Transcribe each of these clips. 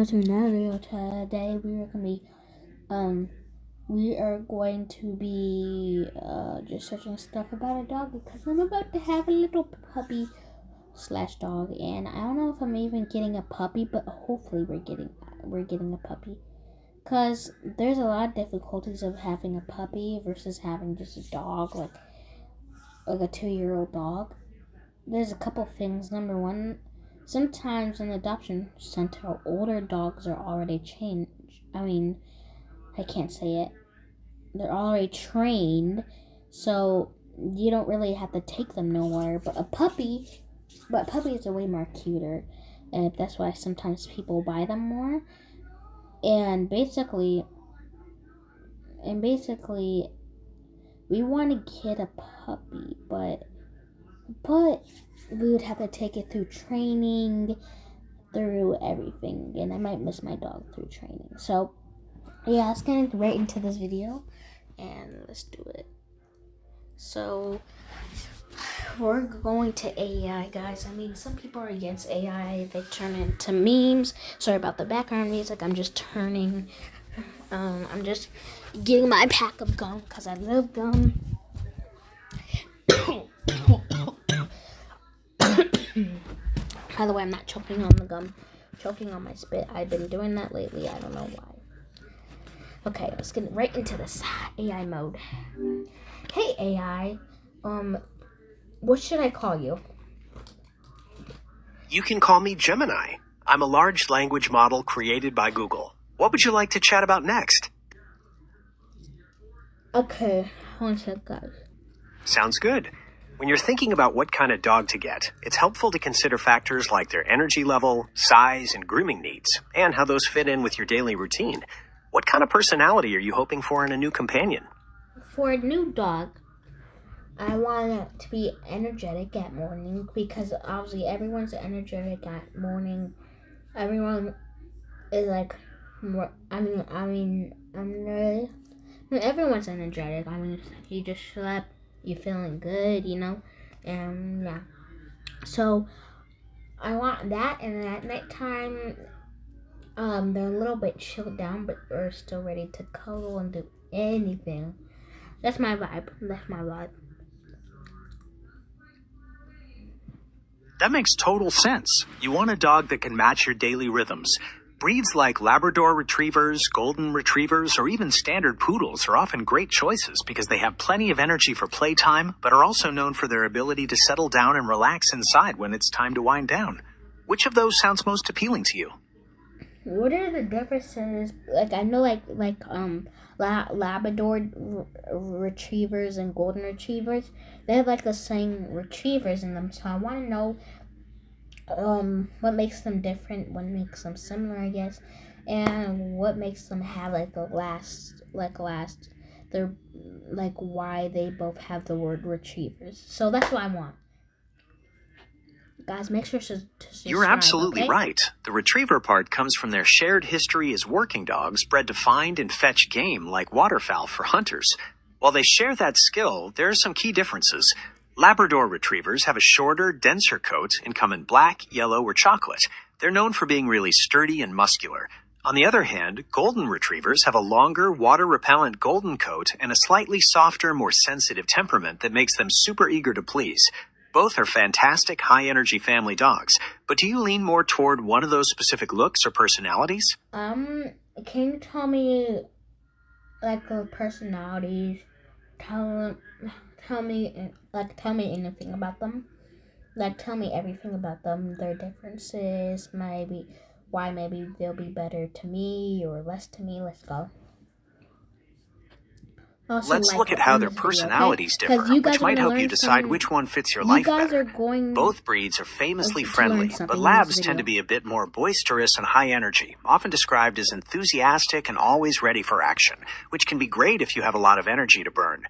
To another video. Today we are going to be just searching stuff about a dog because I'm about to have a little puppy slash dog, and I don't know if I'm even getting a puppy, but hopefully we're getting a puppy, because there's a lot of difficulties of having a puppy versus having just a dog, like a 2-year-old dog. There's a couple things. Number one, sometimes in the adoption center, older dogs are already changed. I can't say it. They're already trained, so you don't really have to take them nowhere. But puppies are way more cuter, and that's why sometimes people buy them more. And basically, we want to get a puppy, but we would have to take it through training, through everything, and I might miss my dog through training. So yeah, let's get right into this video, and let's do it. So we're going to AI, guys. Some people are against AI. They turn it into memes. Sorry about the background music. I'm just getting my pack of gum because I love gum. By the way, I'm not choking on the gum, choking on my spit. I've been doing that lately. I don't know why. Okay, let's get right into this AI mode. Hey AI, what should I call you? You can call me Gemini. I'm a large language model created by Google. What would you like to chat about next? Okay, one sec, guys. Sounds good. When you're thinking about what kind of dog to get, it's helpful to consider factors like their energy level, size, and grooming needs, and how those fit in with your daily routine. What kind of personality are you hoping for in a new companion? For a new dog, I want it to be energetic at morning, because obviously everyone's energetic at morning. Everyone is like, everyone's energetic. You just slept, you're feeling good, and yeah. So I want that, and then at nighttime, they're a little bit chilled down, but they're still ready to cuddle and do anything. That's my vibe. That makes total sense. You want a dog that can match your daily rhythms. Breeds like Labrador Retrievers, Golden Retrievers, or even standard poodles are often great choices because they have plenty of energy for playtime, but are also known for their ability to settle down and relax inside when it's time to wind down. Which of those sounds most appealing to you? What are the differences? Like, I know, Labrador Retrievers and Golden Retrievers, they have like the same retrievers in them. So I want to know what makes them different, what makes them similar, I guess, and what makes them have they're like why they both have the word retrievers. So that's what I want. Guys, make sure to subscribe. You're absolutely okay? right. The retriever part comes from their shared history as working dogs bred to find and fetch game like waterfowl for hunters. While they share that skill, there are some key differences. Labrador retrievers have a shorter, denser coat and come in black, yellow, or chocolate. They're known for being really sturdy and muscular. On the other hand, golden retrievers have a longer, water-repellent golden coat and a slightly softer, more sensitive temperament that makes them super eager to please. Both are fantastic, high-energy family dogs, but do you lean more toward one of those specific looks or personalities? Can you tell me, like, the personalities? Tell me anything about them. Like, tell me everything about them, their differences, maybe why maybe they'll be better to me or less to me. Let's go. Let's look at how their personalities differ, which might help you decide which one fits your life better. Both breeds are famously friendly, but labs tend to be a bit more boisterous and high energy, often described as enthusiastic and always ready for action, which can be great if you have a lot of energy to burn.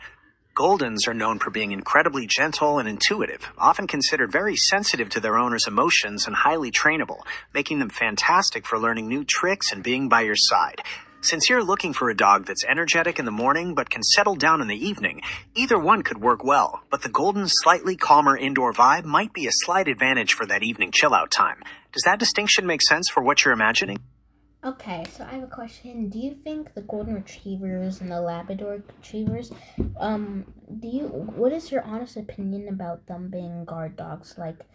Goldens are known for being incredibly gentle and intuitive, often considered very sensitive to their owner's emotions and highly trainable, making them fantastic for learning new tricks and being by your side. Since you're looking for a dog that's energetic in the morning but can settle down in the evening, either one could work well, but the Golden's slightly calmer indoor vibe might be a slight advantage for that evening chill-out time. Does that distinction make sense for what you're imagining? Okay, so I have a question. Do you think the golden retrievers and the Labrador retrievers, what is your honest opinion about them being guard dogs, like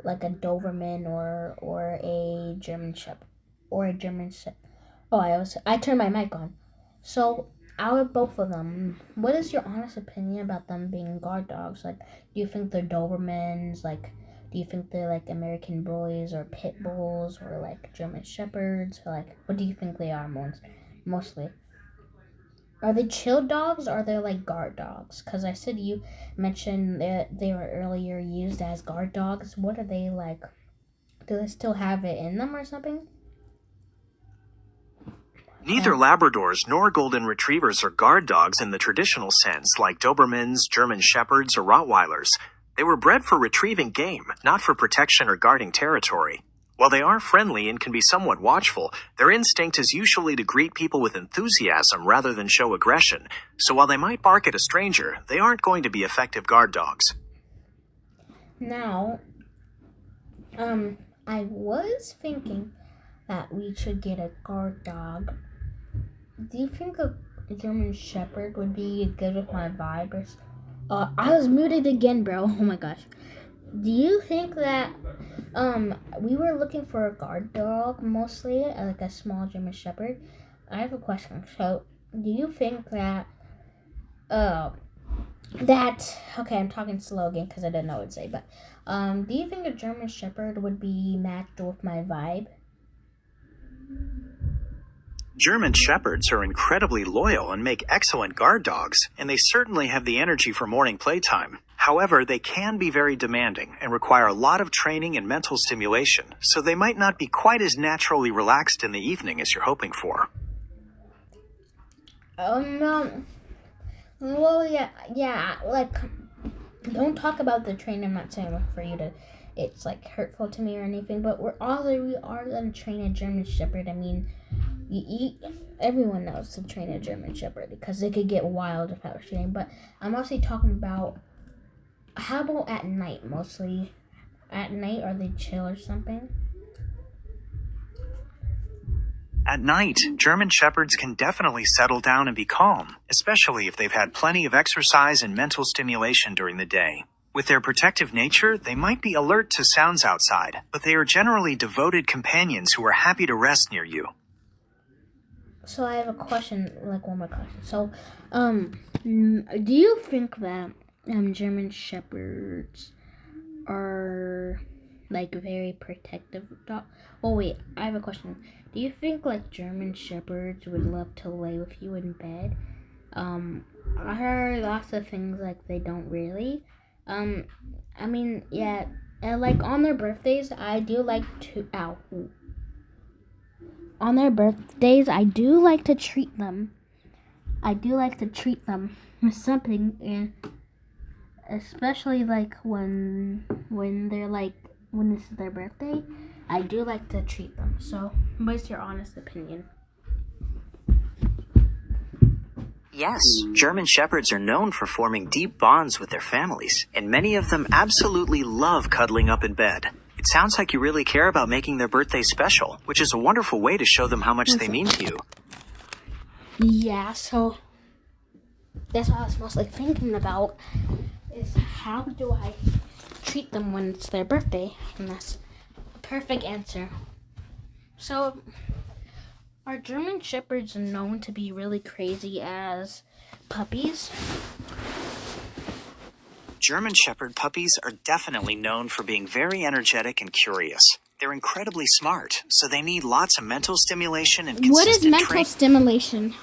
a Doberman or a German Shepherd or a German Shepherd? Oh, I turned my mic on. So out of both of them, what is your honest opinion about them being guard dogs? Like, do you think they're Dobermans? Like, do you think they're like American Bullies or Pit Bulls or like German Shepherds? Or like, what do you think they are mostly? Are they chill dogs or are they like guard dogs? Because I said you mentioned that they were earlier used as guard dogs. What are they like? Do they still have it in them or something? Neither Labradors nor Golden Retrievers are guard dogs in the traditional sense, like Dobermans, German Shepherds, or Rottweilers. They were bred for retrieving game, not for protection or guarding territory. While they are friendly and can be somewhat watchful, their instinct is usually to greet people with enthusiasm rather than show aggression. So while they might bark at a stranger, they aren't going to be effective guard dogs. Now, I was thinking that we should get a guard dog. Do you think a German Shepherd would be good with my vibe? I was muted again, bro. Oh my gosh. Do you think that we were looking for a guard dog mostly, like a small German Shepherd? I have a question. So, do you think that okay, I'm talking slow again because I didn't know what to say, but do you think a German Shepherd would be matched with my vibe? German Shepherds are incredibly loyal and make excellent guard dogs, and they certainly have the energy for morning playtime. However, they can be very demanding and require a lot of training and mental stimulation, so they might not be quite as naturally relaxed in the evening as you're hoping for. Well, yeah, like, don't talk about the training. I'm not saying for you to, it's like hurtful to me or anything, but we are gonna train a German Shepherd. I mean, everyone knows to train a German Shepherd because they could get wild without training. But I'm mostly talking about, how about at night? Mostly at night, are they chill or something? At night, German Shepherds can definitely settle down and be calm, especially if they've had plenty of exercise and mental stimulation during the day. With their protective nature, they might be alert to sounds outside, but they are generally devoted companions who are happy to rest near you. So I have a question, like one more question. So, do you think that German Shepherds are like very protective dogs? Oh wait, I have a question. Do you think like German Shepherds would love to lay with you in bed? I heard lots of things like they don't really. I mean, yeah, like on their birthdays, I do like to. On their birthdays, I do like to treat them. With something, and especially like when they're like, when this is their birthday, I do like to treat them. So, what's your honest opinion? Yes, German Shepherds are known for forming deep bonds with their families, and many of them absolutely love cuddling up in bed. It sounds like you really care about making their birthday special, which is a wonderful way to show them how much they mean to you. Yeah, so that's what I was mostly thinking about, is how do I treat them when it's their birthday? And that's a perfect answer. So, are German Shepherds known to be really crazy as puppies? German Shepherd puppies are definitely known for being very energetic and curious. They're incredibly smart, so they need lots of mental stimulation and consistent What is mental stimulation?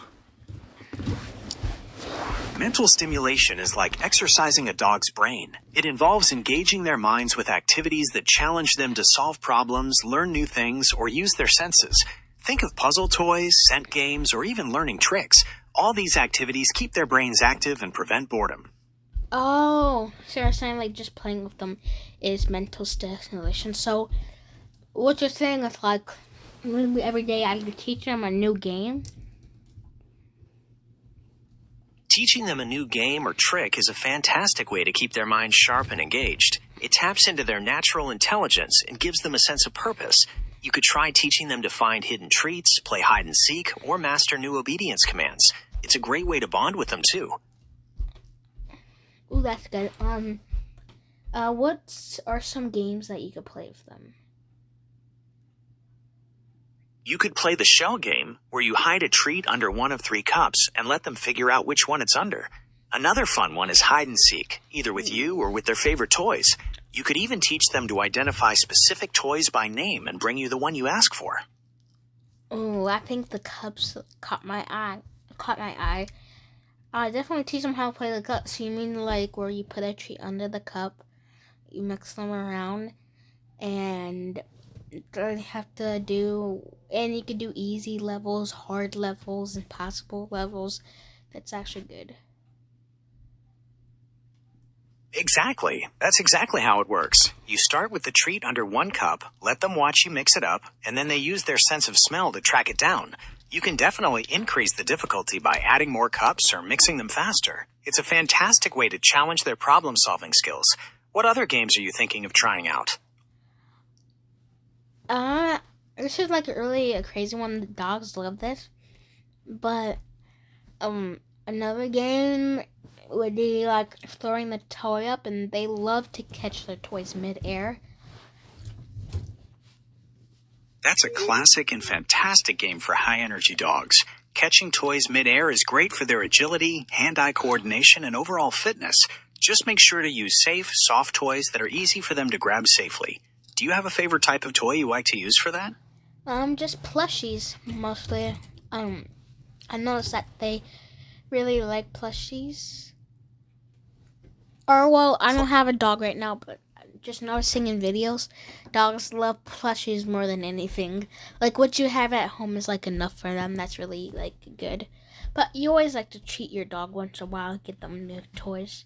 Mental stimulation is like exercising a dog's brain. It involves engaging their minds with activities that challenge them to solve problems, learn new things, or use their senses. Think of puzzle toys, scent games, or even learning tricks. All these activities keep their brains active and prevent boredom. Oh, so you're saying like just playing with them is mental stimulation. So what you're saying is like every day I have to teach them a new game? Teaching them a new game or trick is a fantastic way to keep their minds sharp and engaged. It taps into their natural intelligence and gives them a sense of purpose. You could try teaching them to find hidden treats, play hide and seek, or master new obedience commands. It's a great way to bond with them, too. Ooh, that's good. What are some games that you could play with them? You could play the shell game, where you hide a treat under one of 3 cups and let them figure out which one it's under. Another fun one is hide and seek, either with you or with their favorite toys. You could even teach them to identify specific toys by name and bring you the one you ask for. Oh, I think the cups caught my eye. I definitely teach them how to play the cups. You mean like where you put a treat under the cup, you mix them around, and they have to do, and you can do easy levels, hard levels, impossible levels. That's actually good. Exactly. That's exactly how it works. You start with the treat under 1 cup, let them watch you mix it up, and then they use their sense of smell to track it down. You can definitely increase the difficulty by adding more cups or mixing them faster. It's a fantastic way to challenge their problem-solving skills. What other games are you thinking of trying out? This is like really a crazy one. The dogs love this. But, another game would be like throwing the toy up, and they love to catch their toys mid-air. That's a classic and fantastic game for high-energy dogs. Catching toys mid-air is great for their agility, hand-eye coordination, and overall fitness. Just make sure to use safe, soft toys that are easy for them to grab safely. Do you have a favorite type of toy you like to use for that? Just plushies, mostly. I noticed that they really like plushies. Or, well, I don't have a dog right now, but just noticing in videos, dogs love plushies more than anything. Like, what you have at home is, like, enough for them. That's really, like, good. But you always like to treat your dog once in a while, get them new toys.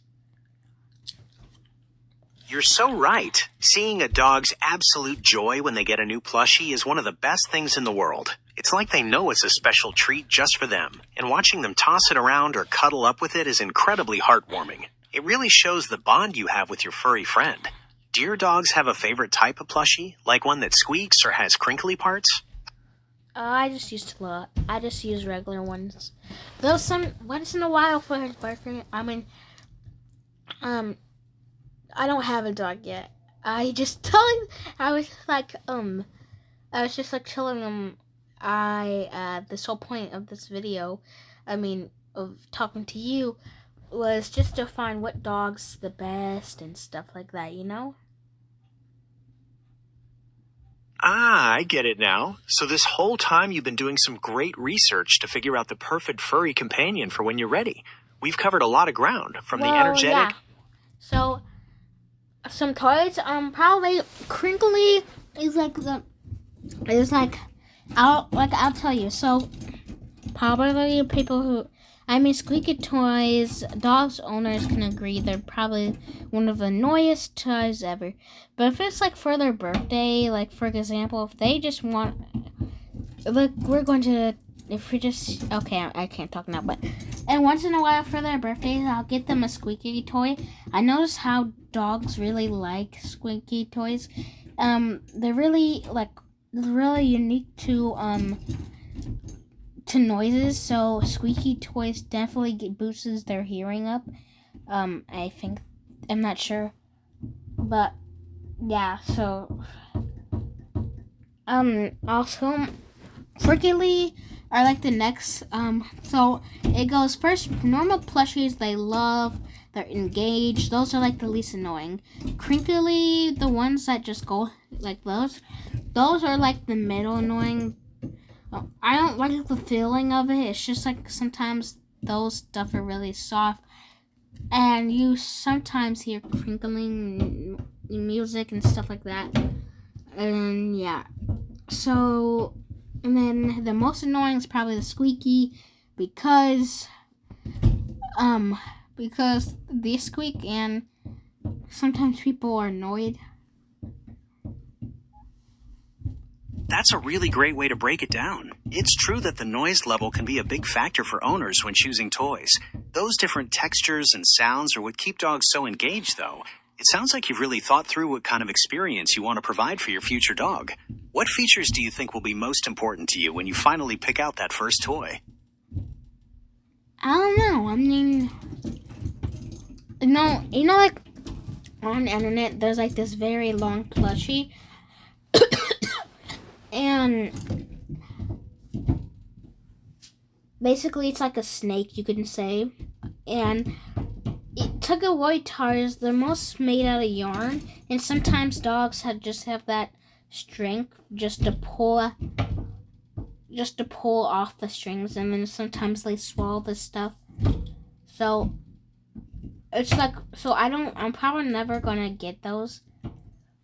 You're so right. Seeing a dog's absolute joy when they get a new plushie is one of the best things in the world. It's like they know it's a special treat just for them, and watching them toss it around or cuddle up with it is incredibly heartwarming. It really shows the bond you have with your furry friend. Do your dogs have a favorite type of plushie, like one that squeaks or has crinkly parts? I just use regular ones. Though once in a while for his birthday, I don't have a dog yet. I was just telling him this whole point of this video, of talking to you, was just to find what dog's the best and stuff like that, you know? Ah, I get it now. So this whole time you've been doing some great research to figure out the perfect furry companion for when you're ready. We've covered a lot of ground, from the energetic... Yeah. So, some toys, probably crinkly I'll tell you. So, probably people who, squeaky toys, dogs owners can agree they're probably one of the annoyingest toys ever. But if it's like for their birthday, like for example, if they just want, like I can't talk now, but, and once in a while for their birthdays, I'll get them a squeaky toy. I notice how dogs really like squeaky toys. They're really unique to noises, so squeaky toys definitely boosts their hearing up. I think, I'm not sure, but yeah, so also freakily are like the next, so it goes first, normal plushies they love, they're engaged, those are like the least annoying. Crinkly, the ones that just go like those are like the middle annoying. I don't like the feeling of it. It's just like sometimes those stuff are really soft, and you sometimes hear crinkling music and stuff like that. And yeah, so, and then the most annoying is probably the squeaky, because they squeak and sometimes people are annoyed. That's a really great way to break it down. It's true that the noise level can be a big factor for owners when choosing toys. Those different textures and sounds are what keep dogs so engaged, though. It sounds like you've really thought through what kind of experience you want to provide for your future dog. What features do you think will be most important to you when you finally pick out that first toy? I don't know. I mean, like on the internet, there's like this very long plushie, and basically it's like a snake, you can say, and tug-of-war toys, they're most made out of yarn, and sometimes dogs just have that strength just to pull off the strings, and then sometimes they swallow the stuff. So it's like, I'm probably never gonna get those.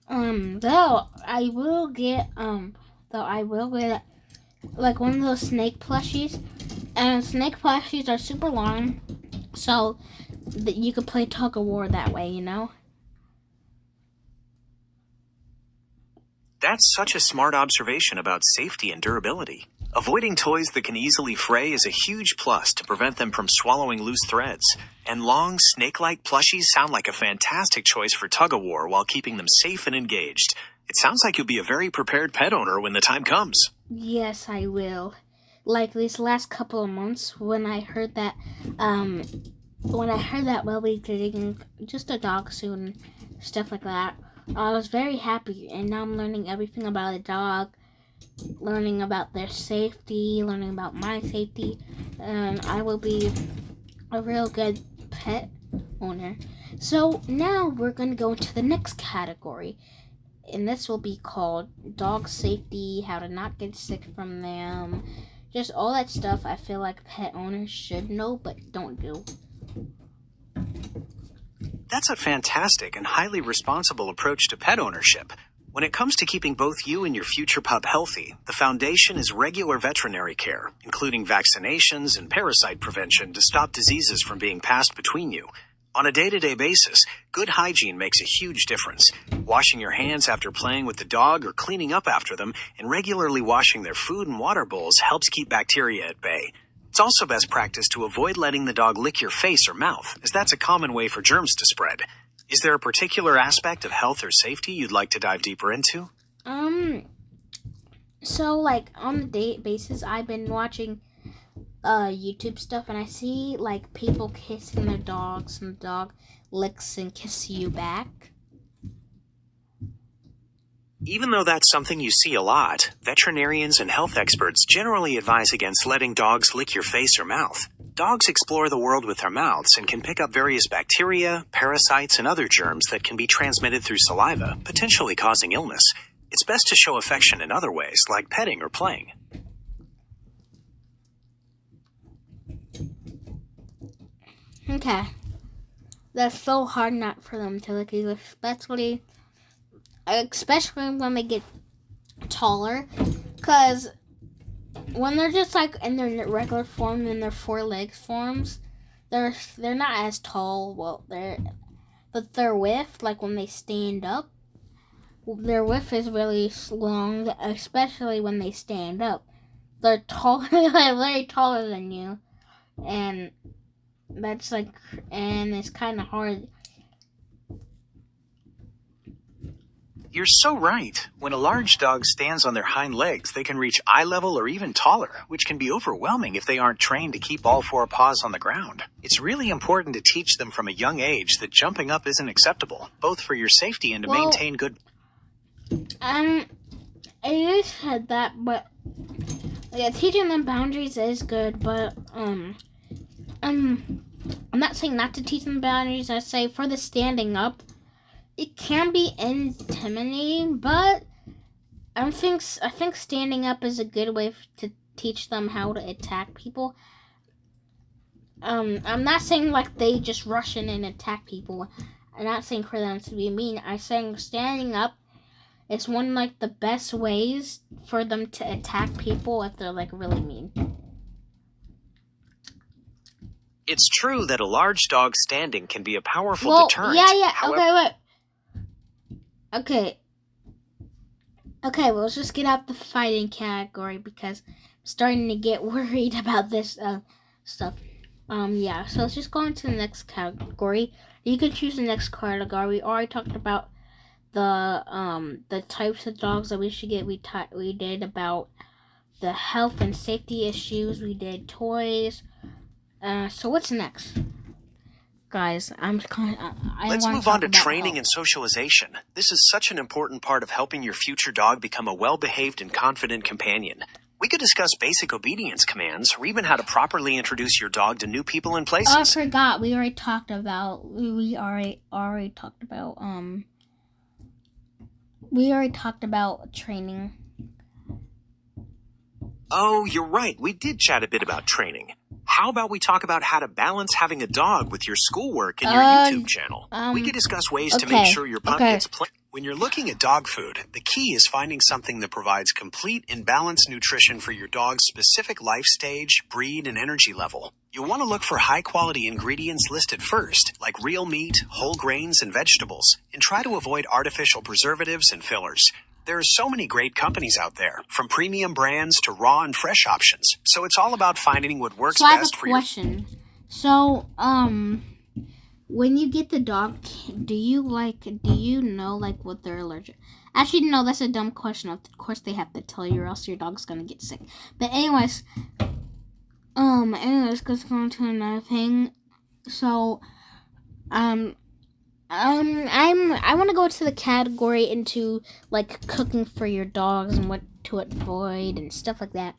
Though I will get like one of those snake plushies, and snake plushies are super long, so that you could play tug-of-war that way, you know? That's such a smart observation about safety and durability. Avoiding toys that can easily fray is a huge plus to prevent them from swallowing loose threads. And long, snake-like plushies sound like a fantastic choice for tug-of-war while keeping them safe and engaged. It sounds like you'll be a very prepared pet owner when the time comes. Yes, I will. Like these last couple of months, when I heard that we'll be getting just a dog soon, stuff like that, I was very happy, and now I'm learning everything about a dog, learning about their safety, learning about my safety, and I will be a real good pet owner. So now we're going to go into the next category, and this will be called dog safety, how to not get sick from them, just all that stuff I feel like pet owners should know but don't do. That's a fantastic and highly responsible approach to pet ownership. When it comes to keeping both you and your future pup healthy, the foundation is regular veterinary care, including vaccinations and parasite prevention to stop diseases from being passed between you. On a day-to-day basis, good hygiene makes a huge difference. Washing your hands after playing with the dog or cleaning up after them, and regularly washing their food and water bowls helps keep bacteria at bay. It's also best practice to avoid letting the dog lick your face or mouth, as that's a common way for germs to spread. Is there a particular aspect of health or safety you'd like to dive deeper into? So like on a daily basis, I've been watching YouTube stuff, and I see like people kissing their dogs, and the dog licks and kisses you back. Even though that's something you see a lot, veterinarians and health experts generally advise against letting dogs lick your face or mouth. Dogs explore the world with their mouths and can pick up various bacteria, parasites, and other germs that can be transmitted through saliva, potentially causing illness. It's best to show affection in other ways, like petting or playing. Okay. That's so hard not for them to lick you, especially when they get taller, because when they're just like in their regular form, in their 4 legs forms, they're not as tall. But their width, like when they stand up, their width is really long, especially when they stand up. They're taller, they're very taller than you, and that's like, and it's kind of hard. You're so right. When a large dog stands on their hind legs, they can reach eye level or even taller, which can be overwhelming if they aren't trained to keep all 4 paws on the ground. It's really important to teach them from a young age that jumping up isn't acceptable, both for your safety and to maintain good... It is said that, but yeah, teaching them boundaries is good, but I'm not saying not to teach them boundaries. I say for the standing up, it can be intimidating, but I think standing up is a good way to teach them how to attack people. I'm not saying like they just rush in and attack people. I'm not saying for them to be mean. I'm saying standing up is one like the best ways for them to attack people if they're like really mean. It's true that a large dog standing can be a powerful deterrent. Yeah. However, Okay, well, let's just get out the fighting category because I'm starting to get worried about this stuff. So let's just go into the next category. You can choose the next category. We already talked about the types of dogs that we should get. We did about the health and safety issues. We did toys. So what's next? Guys, Let's move on to training and socialization. This is such an important part of helping your future dog become a well-behaved and confident companion. We could discuss basic obedience commands, or even how to properly introduce your dog to new people and places. Oh, I forgot. We already talked about. We already talked about. We already talked about training. Oh, you're right. We did chat a bit about training. How about we talk about how to balance having a dog with your schoolwork and your YouTube channel? We could discuss ways to make sure your pup gets plenty. When you're looking at dog food, the key is finding something that provides complete and balanced nutrition for your dog's specific life stage, breed, and energy level. You'll want to look for high-quality ingredients listed first, like real meat, whole grains, and vegetables, and try to avoid artificial preservatives and fillers. There are so many great companies out there, from premium brands to raw and fresh options. So it's all about finding what works best for you. So I have a question. So, when you get the dog, do you know what they're allergic? Actually, no, that's a dumb question. Of course they have to tell you or else your dog's gonna get sick. But anyways, let's go on to another thing. So, I want to go to the category into like cooking for your dogs and what to avoid and stuff like that.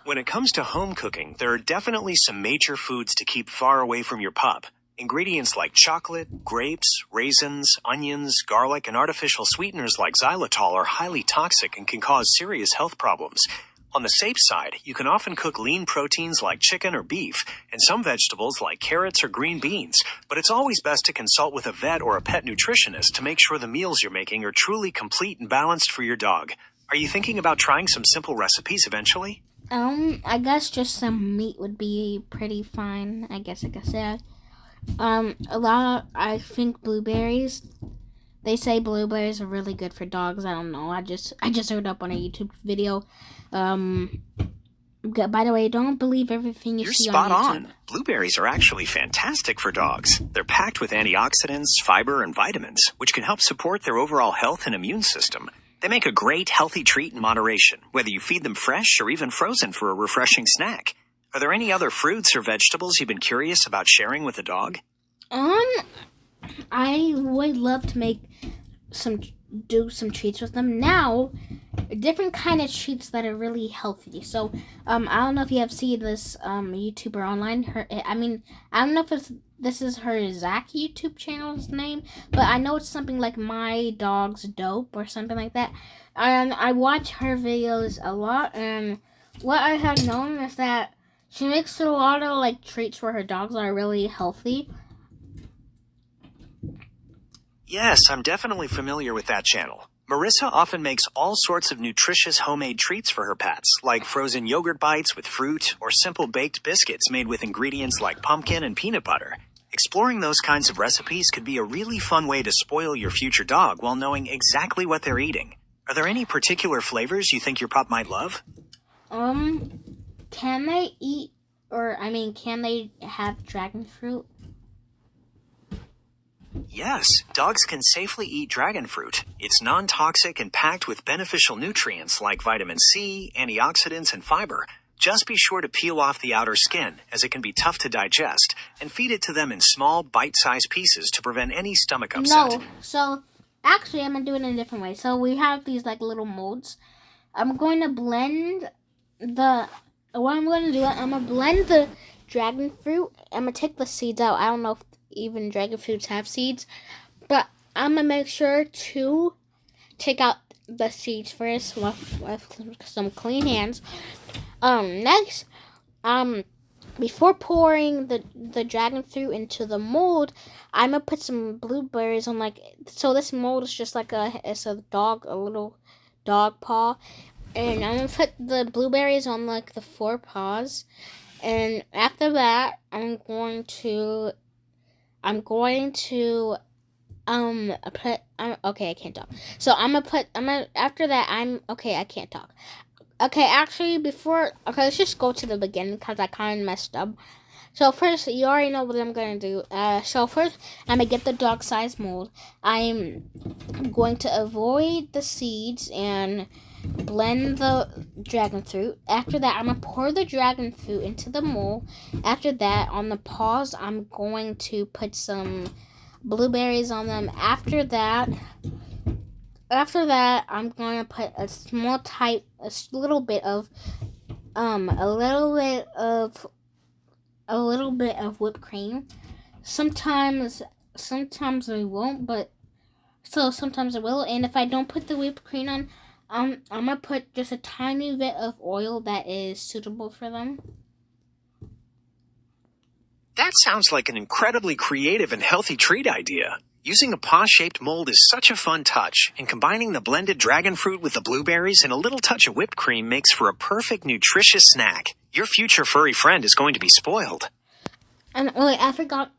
When it comes to home cooking, there are definitely some major foods to keep far away from your pup. Ingredients like chocolate, grapes, raisins, onions, garlic, and artificial sweeteners like xylitol are highly toxic and can cause serious health problems. On the safe side, you can often cook lean proteins like chicken or beef, and some vegetables like carrots or green beans, but it's always best to consult with a vet or a pet nutritionist to make sure the meals you're making are truly complete and balanced for your dog. Are you thinking about trying some simple recipes eventually? I guess just some meat would be pretty fine. I guess like I said. I think blueberries. They say blueberries are really good for dogs. I don't know. I just heard up on a YouTube video. By the way, don't believe everything you see on YouTube. You're spot on. Blueberries are actually fantastic for dogs. They're packed with antioxidants, fiber, and vitamins, which can help support their overall health and immune system. They make a great healthy treat in moderation, whether you feed them fresh or even frozen for a refreshing snack. Are there any other fruits or vegetables you've been curious about sharing with a dog? I would love to do some treats with them. Now, different kind of treats that are really healthy. So, I don't know if you have seen this YouTuber online. I don't know if this is her Zach YouTube channel's name, but I know it's something like My Dog's Dope or something like that. And I watch her videos a lot, and what I have known is that she makes a lot of like treats for her dogs that are really healthy. Yes, I'm definitely familiar with that channel. Marissa often makes all sorts of nutritious homemade treats for her pets, like frozen yogurt bites with fruit or simple baked biscuits made with ingredients like pumpkin and peanut butter. Exploring those kinds of recipes could be a really fun way to spoil your future dog while knowing exactly what they're eating. Are there any particular flavors you think your pup might love? Can they have dragon fruit? Yes, dogs can safely eat dragon fruit. It's non-toxic and packed with beneficial nutrients like vitamin C, antioxidants, and fiber. Just be sure to peel off the outer skin, as it can be tough to digest, and feed it to them in small, bite-sized pieces to prevent any stomach upset. No, so actually I'm going to do it in a different way. So we have these like little molds. I'm going to blend the dragon fruit. I'm going to take the seeds out. I don't know if even dragon fruits have seeds, but I'm going to make sure to take out the seeds first with some clean hands. Next, before pouring the dragon fruit into the mold, I'm gonna put some blueberries on so this mold is just like a little dog paw, and I'm gonna put the blueberries on like the 4 paws, and after that, I'm going to okay, I can't talk. So after that, I can't talk. Okay, actually, let's just go to the beginning because I kind of messed up. So first, you already know what I'm going to do. So first, I'm going to get the dog size mold. I'm going to avoid the seeds and blend the dragon fruit. After that, I'm going to pour the dragon fruit into the mold. After that, on the paws, I'm going to put some blueberries on them. After that, I'm going to put a little bit of whipped cream. Sometimes I won't, but sometimes I will. And if I don't put the whipped cream on, I'm gonna put just a tiny bit of oil that is suitable for them. That sounds like an incredibly creative and healthy treat idea. Using a paw-shaped mold is such a fun touch, and combining the blended dragon fruit with the blueberries and a little touch of whipped cream makes for a perfect nutritious snack. Your future furry friend is going to be spoiled. And wait, I forgot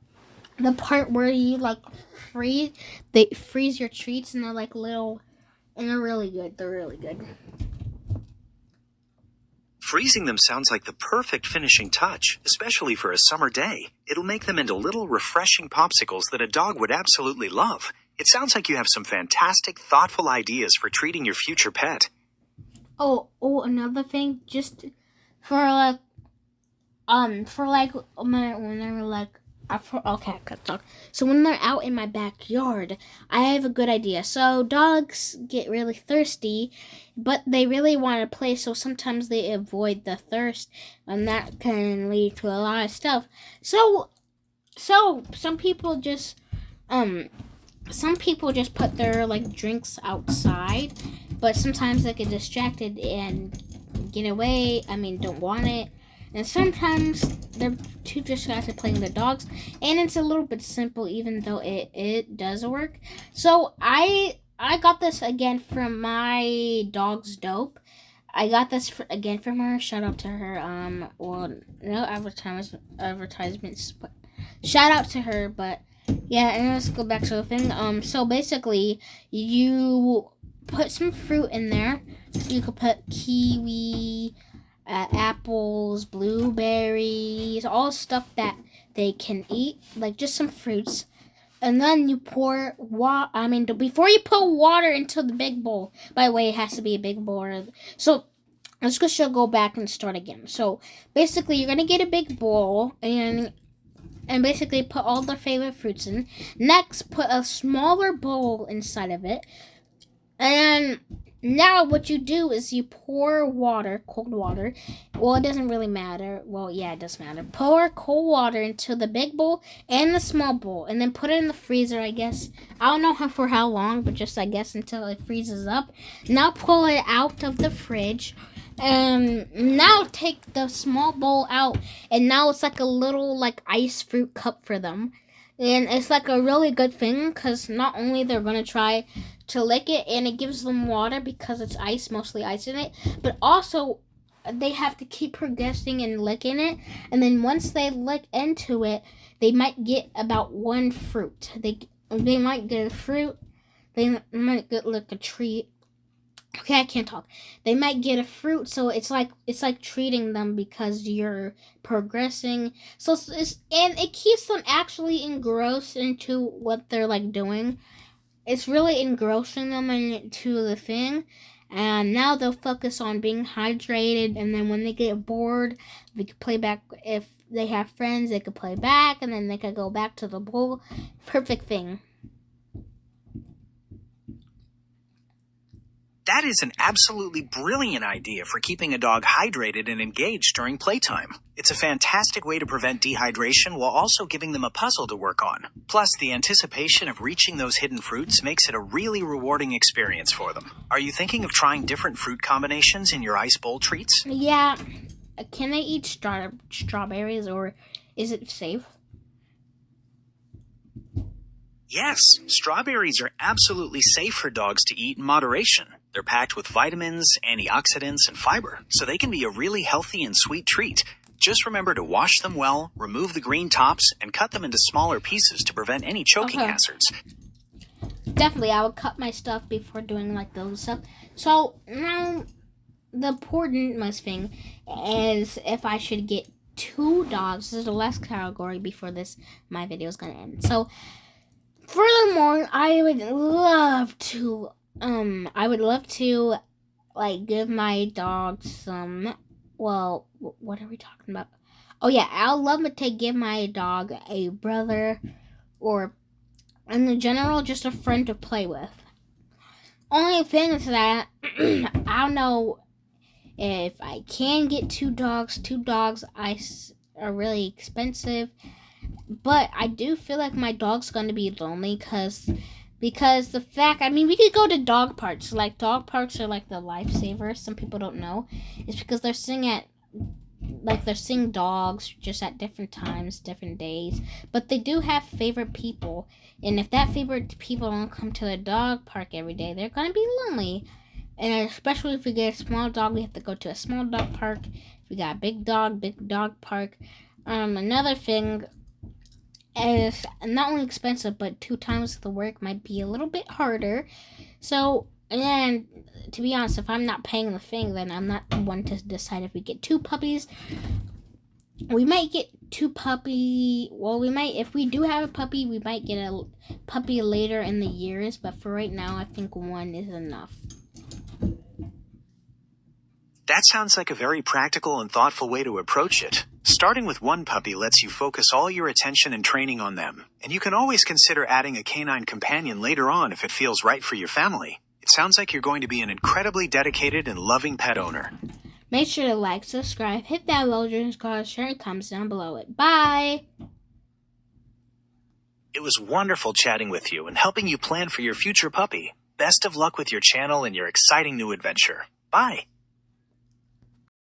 the part where you freeze your treats, and they're like little, and they're really good. They're really good. Freezing them sounds like the perfect finishing touch, especially for a summer day. It'll make them into little refreshing popsicles that a dog would absolutely love. It sounds like you have some fantastic, thoughtful ideas for treating your future pet. Oh, another thing, just for when they're okay, I could talk. So when they're out in my backyard, I have a good idea. So dogs get really thirsty, but they really want to play, so sometimes they avoid the thirst, and that can lead to a lot of stuff. So some people just put their drinks outside, but sometimes they get distracted and get away. Don't want it. And sometimes they're too distracted playing the dogs, and it's a little bit simple, even though it does work. So I got this again from my dog's dope. I got this again from her. Shout out to her. No advertisements, but shout out to her. But yeah, and let's go back to the thing. So basically, you put some fruit in there. You could put kiwi, apples, blueberries, all stuff that they can eat, just some fruits. And then you pour before you put water into the big bowl. By the way, it has to be a big bowl. So let's just go back and start again. So basically, you're gonna get a big bowl and basically put all their favorite fruits in. Next, put a smaller bowl inside of it, and now what you do is you pour water, cold water. Well, it doesn't really matter. Well, yeah, it does matter. Pour cold water into the big bowl and the small bowl, and then put it in the freezer, I guess. I don't know for how long, but just, I guess, until it freezes up. Now pull it out of the fridge. Now take the small bowl out, and now it's like a little, ice fruit cup for them. And it's a really good thing, because not only they're going to try to lick it, and it gives them water because it's ice, mostly ice in it, but also they have to keep progressing and licking it, and then once they lick into it, they might get about one fruit. They might get a fruit, they might get a treat. Okay, I can't talk. They might get a fruit, so it's like treating them because you're progressing. So it keeps them actually engrossed into what they're doing. It's really engrossing them into the thing, and now they'll focus on being hydrated. And then when they get bored, they can play back. If they have friends, they could play back, and then they could go back to the bowl. Perfect thing. That is an absolutely brilliant idea for keeping a dog hydrated and engaged during playtime. It's a fantastic way to prevent dehydration while also giving them a puzzle to work on. Plus, the anticipation of reaching those hidden fruits makes it a really rewarding experience for them. Are you thinking of trying different fruit combinations in your ice bowl treats? Yeah. Can they eat strawberries, or is it safe? Yes, strawberries are absolutely safe for dogs to eat in moderation. They're packed with vitamins, antioxidants, and fiber, so they can be a really healthy and sweet treat. Just remember to wash them well, remove the green tops, and cut them into smaller pieces to prevent any choking hazards. Definitely, I would cut my stuff before doing those stuff. So now important thing is if I should get 2 dogs. This is the last category before my video is gonna end. So, furthermore, I would love to like give my dog some. Well, what are we talking about? Oh yeah, I'd love to give my dog a brother, or in general, just a friend to play with. Only thing is that I don't know if I can get 2 dogs. 2 dogs are really expensive, but I do feel like my dog's gonna be lonely because the fact, I mean, we could go to dog parks. Like, dog parks are like the lifesavers. Some people don't know. It's because they're seeing dogs just at different times, different days. But they do have favorite people. And if that favorite people don't come to the dog park every day, they're going to be lonely. And especially if we get a small dog, we have to go to a small dog park. If we got a big dog park. Another thing is not only expensive, but 2 times the work might be a little bit harder. So, and to be honest, if I'm not paying the thing, then I'm not the one to decide if we get 2 puppies. We might get 2 puppy. Well, we might, if we do have a puppy, we might get a puppy later in the years. But for right now, I think 1 is enough. That sounds like a very practical and thoughtful way to approach it. Starting with 1 puppy lets you focus all your attention and training on them, and you can always consider adding a canine companion later on if it feels right for your family. It sounds like you're going to be an incredibly dedicated and loving pet owner. Make sure to like, subscribe, hit that bell, share, and comments down below it. Bye! It was wonderful chatting with you and helping you plan for your future puppy. Best of luck with your channel and your exciting new adventure. Bye!